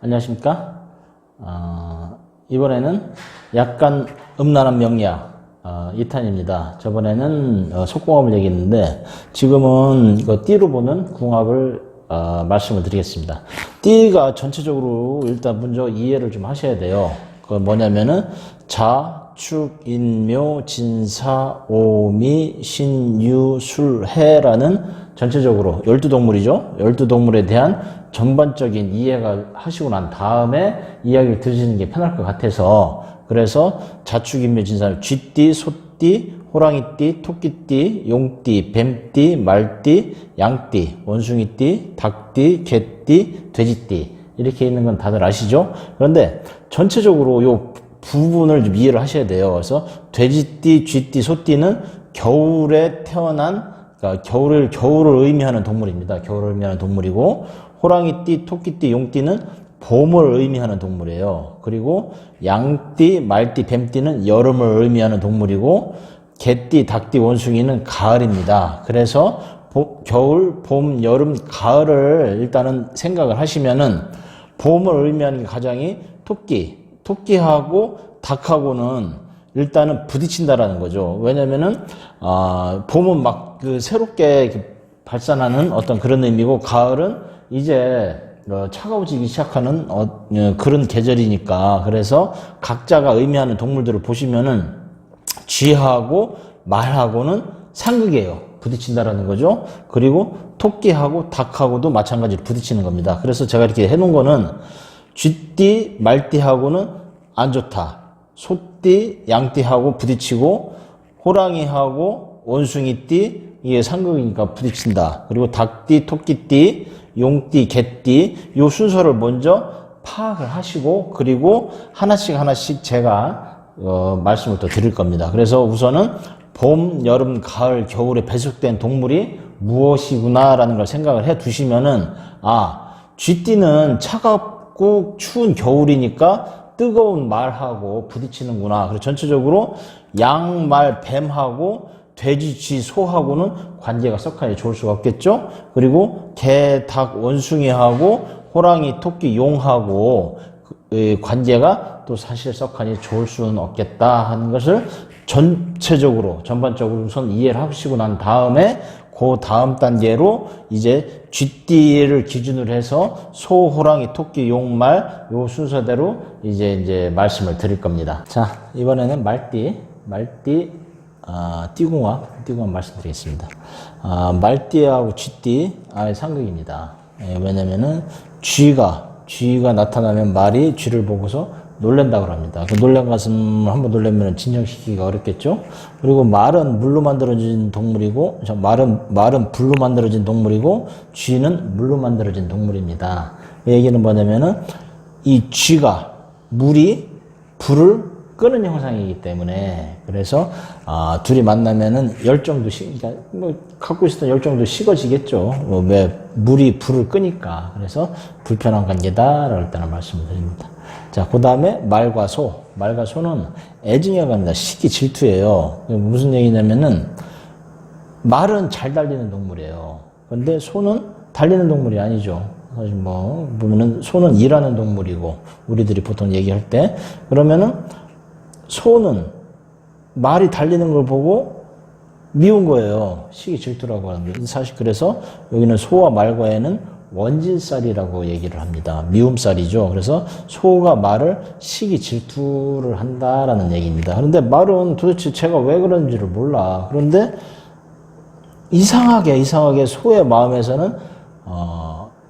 안녕하십니까? 이번에는 약간 음란한 명리학 2탄입니다. 저번에는 속궁합을 얘기했는데 지금은 이거 띠로 보는 궁합을 말씀을 드리겠습니다. 띠가 전체적으로 일단 먼저 이해를 좀 하셔야 돼요. 그건 뭐냐면은 자, 축, 인묘, 진사, 오미, 신유, 술, 해라는 전체적으로 12동물이죠. 12동물에 대한 전반적인 이해가 하시고 난 다음에 이야기를 들으시는 게 편할 것 같아서, 그래서 자축, 인묘, 진사, 쥐띠, 소띠, 호랑이띠, 토끼띠, 용띠, 뱀띠, 말띠, 양띠, 원숭이띠, 닭띠, 개띠, 돼지띠 이렇게 있는 건 다들 아시죠? 그런데 전체적으로 요 부분을 좀 이해를 하셔야 돼요. 그래서 돼지띠, 쥐띠, 소띠는 겨울에 태어난, 그러니까 겨울을 의미하는 동물입니다. 겨울을 의미하는 동물이고, 호랑이띠, 토끼띠, 용띠는 봄을 의미하는 동물이에요. 그리고 양띠, 말띠, 뱀띠는 여름을 의미하는 동물이고, 개띠, 닭띠, 원숭이는 가을입니다. 그래서 겨울, 봄, 여름, 가을을 일단은 생각을 하시면은 봄을 의미하는 게 가장이 토끼하고 닭하고는 일단은 부딪힌다라는 거죠. 왜냐면은 봄은 막 그 새롭게 발산하는 어떤 그런 의미고, 가을은 이제 차가워지기 시작하는 그런 계절이니까, 그래서 각자가 의미하는 동물들을 보시면은 쥐하고 말하고는 상극이에요. 부딪힌다라는 거죠. 그리고 토끼하고 닭하고도 마찬가지로 부딪히는 겁니다. 그래서 제가 이렇게 해놓은 거는 쥐띠, 말띠하고는 안 좋다. 소띠, 양띠하고 부딪히고, 호랑이하고 원숭이띠, 이게 상극이니까 부딪힌다. 그리고 닭띠, 토끼띠, 용띠, 개띠, 요 순서를 먼저 파악을 하시고, 그리고 하나씩 제가 말씀을 또 드릴 겁니다. 그래서 우선은 봄, 여름, 가을, 겨울에 배속된 동물이 무엇이구나라는 걸 생각을 해 두시면은, 쥐띠는 차갑고 추운 겨울이니까 뜨거운 말하고 부딪히는구나. 그리고 전체적으로 양, 말, 뱀하고 돼지, 쥐, 소하고는 관계가 썩하니 좋을 수가 없겠죠. 그리고 개, 닭, 원숭이하고 호랑이, 토끼, 용하고 관계가 또 사실 썩하니 좋을 수는 없겠다 하는 것을 전반적으로 우선 이해를 하시고 난 다음에, 그 다음 단계로 이제 쥐띠를 기준으로 해서 소, 호랑이, 토끼, 용, 말, 요 순서대로 이제 말씀을 드릴 겁니다. 자, 이번에는 말띠, 띠궁합 말씀드리겠습니다. 말띠하고 쥐띠 아예 상극입니다. 왜냐면은 쥐가 나타나면 말이 쥐를 보고서 놀란다고 합니다. 그 놀란 가슴을 한번 놀라면 진정시키기가 어렵겠죠. 그리고 말은 물로 만들어진 동물이고, 말은 불로 만들어진 동물이고, 쥐는 물로 만들어진 동물입니다. 이 얘기는 뭐냐면은 이 쥐가 물이 불을 끄는 형상이기 때문에, 그래서 둘이 만나면은 열정도 그러니까 갖고 있었던 열정도 식어지겠죠. 왜 물이 불을 끄니까. 그래서 불편한 관계다라고 일단 말씀을 드립니다. 자, 그 다음에 말과 소는 애증에 갑니다. 시기 질투예요. 무슨 얘기냐면은 말은 잘 달리는 동물이에요. 근데 소는 달리는 동물이 아니죠. 사실 보면은 소는 일하는 동물이고, 우리들이 보통 얘기할 때, 그러면은 소는 말이 달리는 걸 보고 미운 거예요. 시기 질투라고 하는 게. 사실 그래서 여기는 소와 말과에는 원진살이라고 얘기를 합니다. 미움살이죠. 그래서 소가 말을 시기 질투를 한다라는 얘기입니다. 그런데 말은 도대체 제가 왜 그런지를 몰라. 그런데 이상하게 소의 마음에서는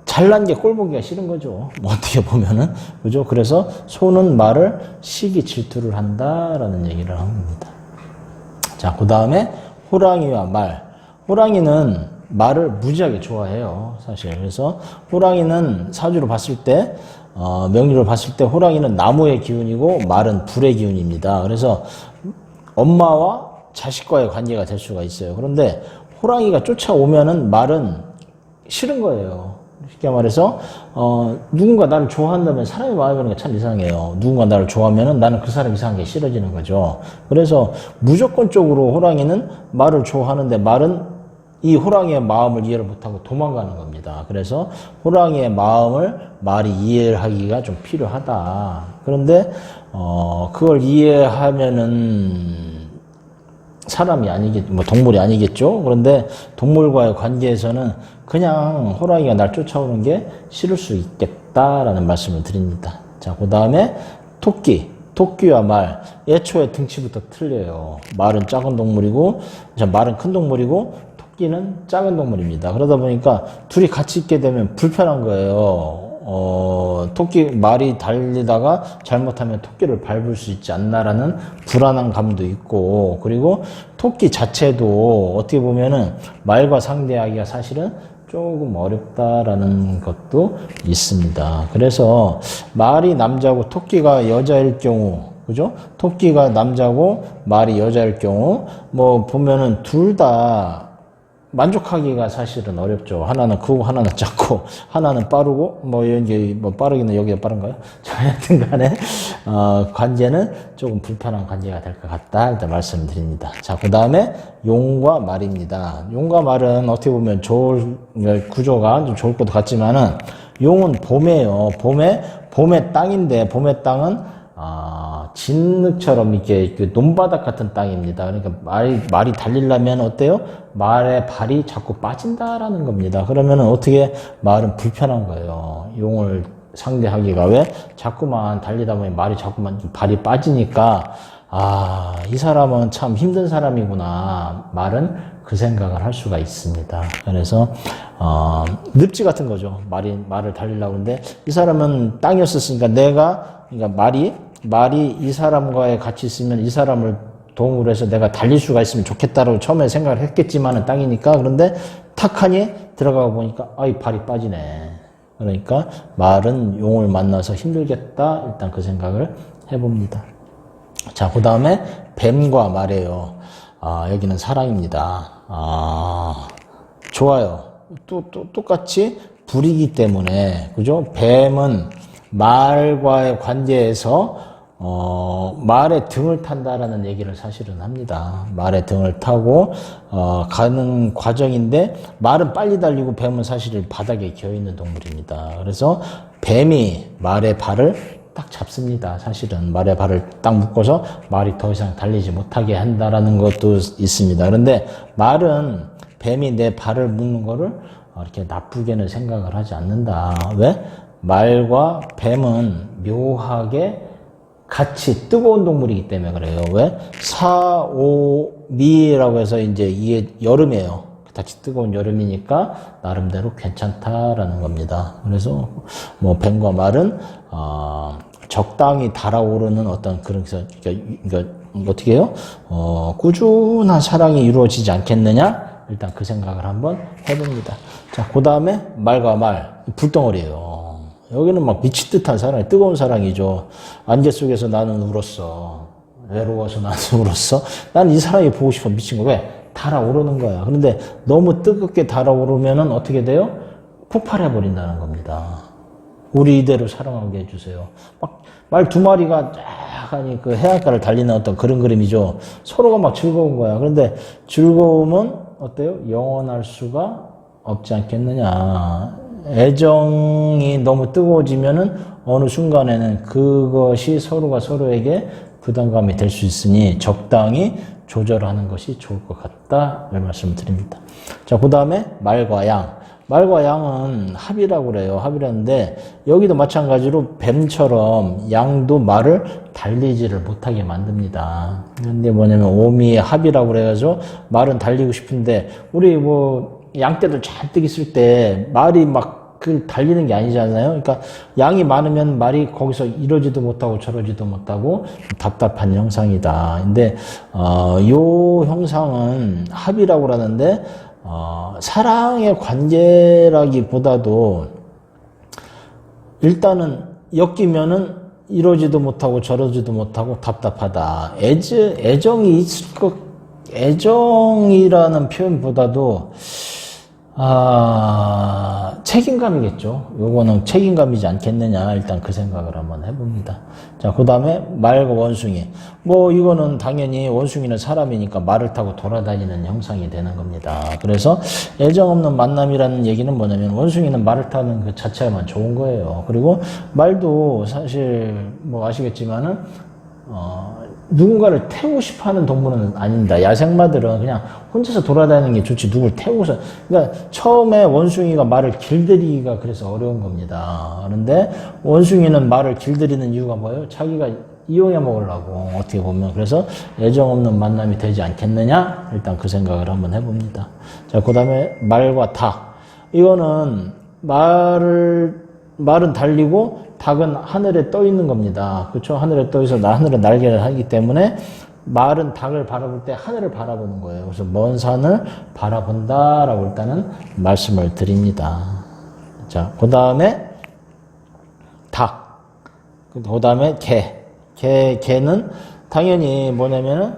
잘난 게 꼴보기가 싫은 거죠. 어떻게 보면은. 그죠? 그래서 소는 말을 시기 질투를 한다라는 얘기를 합니다. 자, 그 다음에 호랑이와 말. 호랑이는 말을 무지하게 좋아해요. 사실. 그래서 호랑이는 사주로 봤을 때, 명리로 봤을 때 호랑이는 나무의 기운이고 말은 불의 기운입니다. 그래서 엄마와 자식과의 관계가 될 수가 있어요. 그런데 호랑이가 쫓아오면은 말은 싫은 거예요. 쉽게 말해서 누군가 나를 좋아한다면 사람의 마음이 그런 게 참 이상해요. 누군가 나를 좋아하면은 나는 그 사람 이상한 게 싫어지는 거죠. 그래서 무조건적으로 호랑이는 말을 좋아하는데 말은 이 호랑이의 마음을 이해를 못하고 도망가는 겁니다. 그래서 호랑이의 마음을 말이 이해를 하기가 좀 필요하다. 그런데 그걸 이해하면은 사람이 아니겠, 뭐 동물이 아니겠죠. 그런데 동물과의 관계에서는 그냥 호랑이가 날 쫓아오는 게 싫을 수 있겠다라는 말씀을 드립니다. 자, 그 다음에 토끼. 토끼와 말, 애초에 등치부터 틀려요. 말은 작은 동물이고, 말은 큰 동물이고, 토끼는 작은 동물입니다. 그러다 보니까 둘이 같이 있게 되면 불편한 거예요. 말이 달리다가 잘못하면 토끼를 밟을 수 있지 않나라는 불안한 감도 있고, 그리고 토끼 자체도 어떻게 보면은 말과 상대하기가 사실은 조금 어렵다라는 것도 있습니다. 그래서 말이 남자고 토끼가 여자일 경우, 그죠? 토끼가 남자고 말이 여자일 경우, 뭐 보면은 둘 다 만족하기가 사실은 어렵죠. 하나는 크고 하나는 작고 하나는 빠르고 뭐 이게 뭐 빠르기는 여기가 빠른가요? 하여튼 간에 관계는 조금 불편한 관계가 될 것 같다 일단 말씀드립니다. 자, 그 다음에 용과 말입니다. 용과 말은 어떻게 보면 구조가 좀 좋을 것도 같지만은 용은 봄이에요. 봄의 땅인데 봄의 땅은 진흙처럼 이렇게 논바닥 같은 땅입니다. 그러니까 말이 달리려면 어때요? 말의 발이 자꾸 빠진다라는 겁니다. 그러면은 어떻게 말은 불편한 거예요. 용을 상대하기가 왜? 자꾸만 달리다 보면 말이 자꾸만 발이 빠지니까 이 사람은 참 힘든 사람이구나. 말은 그 생각을 할 수가 있습니다. 그래서 늪지 같은 거죠. 말을 달리려고 하는데 이 사람은 땅이었었으니까 그러니까 말이 이 사람과의 같이 있으면 이 사람을 도움으로 해서 내가 달릴 수가 있으면 좋겠다라고 처음에 생각을 했겠지만은 땅이니까. 그런데 탁하니 들어가 보니까 이 발이 빠지네. 그러니까 말은 용을 만나서 힘들겠다. 일단 그 생각을 해봅니다. 자, 그 다음에 뱀과 말이에요. 여기는 사랑입니다. 좋아요. 똑같이 불이기 때문에, 그죠? 뱀은 말과의 관계에서 말의 등을 탄다라는 얘기를 사실은 합니다. 말의 등을 타고 가는 과정인데 말은 빨리 달리고 뱀은 사실 바닥에 기어있는 동물입니다. 그래서 뱀이 말의 발을 딱 잡습니다. 사실은 말의 발을 딱 묶어서 말이 더 이상 달리지 못하게 한다라는 것도 있습니다. 그런데 말은 뱀이 내 발을 묶는 거를 이렇게 나쁘게는 생각을 하지 않는다. 왜? 말과 뱀은 묘하게 같이 뜨거운 동물이기 때문에 그래요. 왜? 사오미라고 해서 이제 이게 여름이에요. 같이 뜨거운 여름이니까 나름대로 괜찮다라는 겁니다. 그래서 뭐 뱀과 말은 적당히 달아오르는 어떤 그런 그러니까 어떻게 해요? 꾸준한 사랑이 이루어지지 않겠느냐? 일단 그 생각을 한번 해봅니다. 자, 그 다음에 말과 말, 불덩어리예요. 여기는 막 미칠 듯한 사랑이, 뜨거운 사랑이죠. 안개 속에서 나는 울었어. 외로워서 나는 울었어. 난 이 사람이 보고 싶어. 미친 거. 왜? 달아오르는 거야. 그런데 너무 뜨겁게 달아오르면은 어떻게 돼요? 폭발해버린다는 겁니다. 우리 이대로 사랑하게 해주세요. 막 말 두 마리가 쫙 그 해안가를 달리는 어떤 그런 그림이죠. 서로가 막 즐거운 거야. 그런데 즐거움은 어때요? 영원할 수가 없지 않겠느냐. 애정이 너무 뜨거워지면은 어느 순간에는 그것이 서로가 서로에게 부담감이 될 수 있으니 적당히 조절하는 것이 좋을 것 같다. 이 말씀을 드립니다. 자, 그 다음에 말과 양. 말과 양은 합이라고 그래요. 합이라는데 여기도 마찬가지로 뱀처럼 양도 말을 달리지를 못하게 만듭니다. 근데 뭐냐면 오미의 합이라고 그래가지고 말은 달리고 싶은데 우리 뭐 양떼들 잔뜩 있을 때 말이 막 그 달리는 게 아니잖아요. 그러니까 양이 많으면 말이 거기서 이러지도 못하고 저러지도 못하고 답답한 형상이다. 근데 요 형상은 합이라고 하는데 사랑의 관계라기보다도 일단은 엮이면은 이러지도 못하고 저러지도 못하고 답답하다. 애정이 있을 것, 애정이라는 표현보다도 책임감이겠죠. 요거는 책임감이지 않겠느냐. 일단 그 생각을 한번 해봅니다. 자, 그 다음에 말과 원숭이. 뭐, 이거는 당연히 원숭이는 사람이니까 말을 타고 돌아다니는 형상이 되는 겁니다. 그래서 애정 없는 만남이라는 얘기는 뭐냐면 원숭이는 말을 타는 그 자체만 좋은 거예요. 그리고 말도 사실 뭐 아시겠지만은, 누군가를 태우고 싶어 하는 동물은 아닙니다. 야생마들은 그냥 혼자서 돌아다니는 게 좋지, 누굴 태우고서. 그러니까 처음에 원숭이가 말을 길들이기가 그래서 어려운 겁니다. 그런데 원숭이는 말을 길들이는 이유가 뭐예요? 자기가 이용해 먹으려고, 어떻게 보면. 그래서 애정 없는 만남이 되지 않겠느냐? 일단 그 생각을 한번 해봅니다. 자, 그 다음에 말과 닭. 이거는 말은 달리고 닭은 하늘에 떠 있는 겁니다. 그렇죠? 하늘에 떠 있어 하늘에 날개를 하기 때문에 말은 닭을 바라볼 때 하늘을 바라보는 거예요. 그래서 먼 산을 바라본다라고 일단은 말씀을 드립니다. 자, 그 다음에 닭. 그 다음에 개는 당연히 뭐냐면은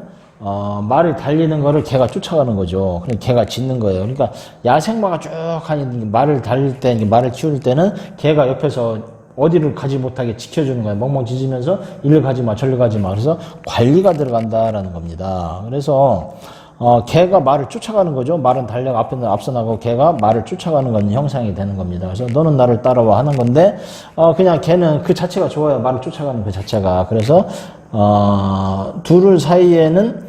말을 달리는 거를 개가 쫓아가는 거죠. 그럼 개가 짖는 거예요. 그러니까 야생마가 쭉 하니 말을 달릴 때, 말을 키울 때는 개가 옆에서 어디를 가지 못하게 지켜주는 거예요. 멍멍 짖으면서 일로 가지 마, 절로 가지 마. 그래서 관리가 들어간다라는 겁니다. 그래서 개가 말을 쫓아가는 거죠. 말은 달려가 앞서 나가고 개가 말을 쫓아가는 건 형상이 되는 겁니다. 그래서 너는 나를 따라와 하는 건데 그냥 개는 그 자체가 좋아요. 말을 쫓아가는 그 자체가. 그래서 둘 사이에는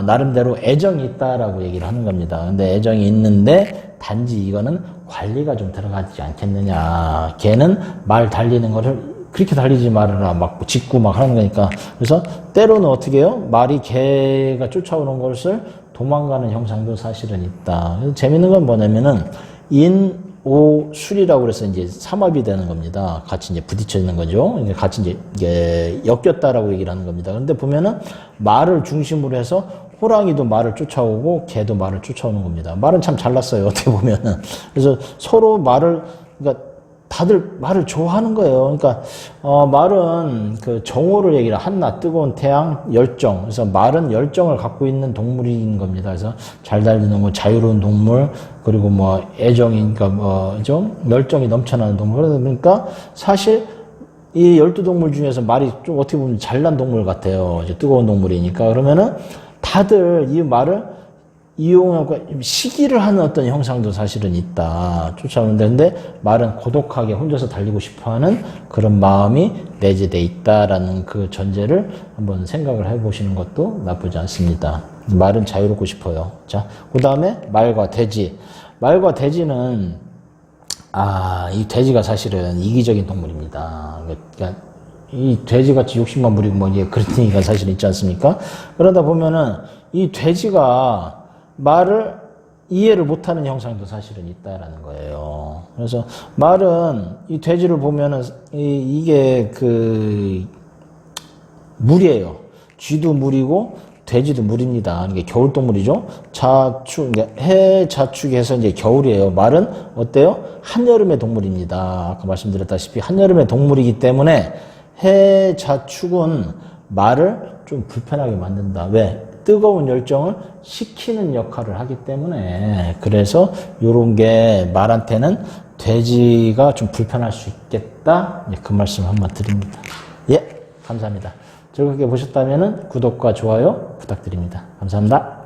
나름대로 애정이 있다라고 얘기를 하는 겁니다. 근데 애정이 있는데 단지 이거는 관리가 좀 들어가지 않겠느냐. 개는 말 달리는 거를 그렇게 달리지 말아라. 막 짖고 막 하는 거니까. 그래서 때로는 어떻게 해요? 말이 개가 쫓아오는 것을 도망가는 형상도 사실은 있다. 그래서 재밌는 건 뭐냐면은 인오술이라고 그래서 이제 삼합이 되는 겁니다. 같이 이제 부딪혀 있는 거죠. 같이 이제 엮였다라고 얘기를 하는 겁니다. 그런데 보면은 말을 중심으로 해서 호랑이도 말을 쫓아오고 개도 말을 쫓아오는 겁니다. 말은 참 잘났어요. 어떻게 보면은. 그래서 서로 그러니까 다들 말을 좋아하는 거예요. 그러니까 말은 그 정오를 얘기를 한낮, 뜨거운 태양, 열정. 그래서 말은 열정을 갖고 있는 동물인 겁니다. 그래서 잘 달리는 뭐 자유로운 동물, 그리고 뭐 애정이니까 뭐 좀 열정이 넘쳐나는 동물. 그러니까 사실 이 12동물 중에서 말이 좀 어떻게 보면 잘난 동물 같아요. 이제 뜨거운 동물이니까. 그러면은 다들 이 말을 이용하고 시기를 하는 어떤 형상도 사실은 있다. 쫓아오는데, 근데 말은 고독하게 혼자서 달리고 싶어 하는 그런 마음이 내재되어 있다라는 그 전제를 한번 생각을 해보시는 것도 나쁘지 않습니다. 말은 자유롭고 싶어요. 자, 그 다음에 말과 돼지. 말과 돼지는, 이 돼지가 사실은 이기적인 동물입니다. 그러니까 이 돼지같이 욕심만 부리고 뭐 이게 그런 얘기가 사실 있지 않습니까? 그러다 보면은 이 돼지가 말을 이해를 못하는 형상도 사실은 있다라는 거예요. 그래서 말은 이 돼지를 보면은 이게 그 물이에요. 쥐도 물이고 돼지도 물입니다. 이게 겨울 동물이죠. 해 자축에서 이제 겨울이에요. 말은 어때요? 한여름의 동물입니다. 아까 말씀드렸다시피 한여름의 동물이기 때문에 해 자축은 말을 좀 불편하게 만든다. 왜? 뜨거운 열정을 식히는 역할을 하기 때문에. 그래서 요런 게 말한테는 돼지가 좀 불편할 수 있겠다. 그 말씀 한번 드립니다. 예, 감사합니다. 즐겁게 보셨다면 구독과 좋아요 부탁드립니다. 감사합니다.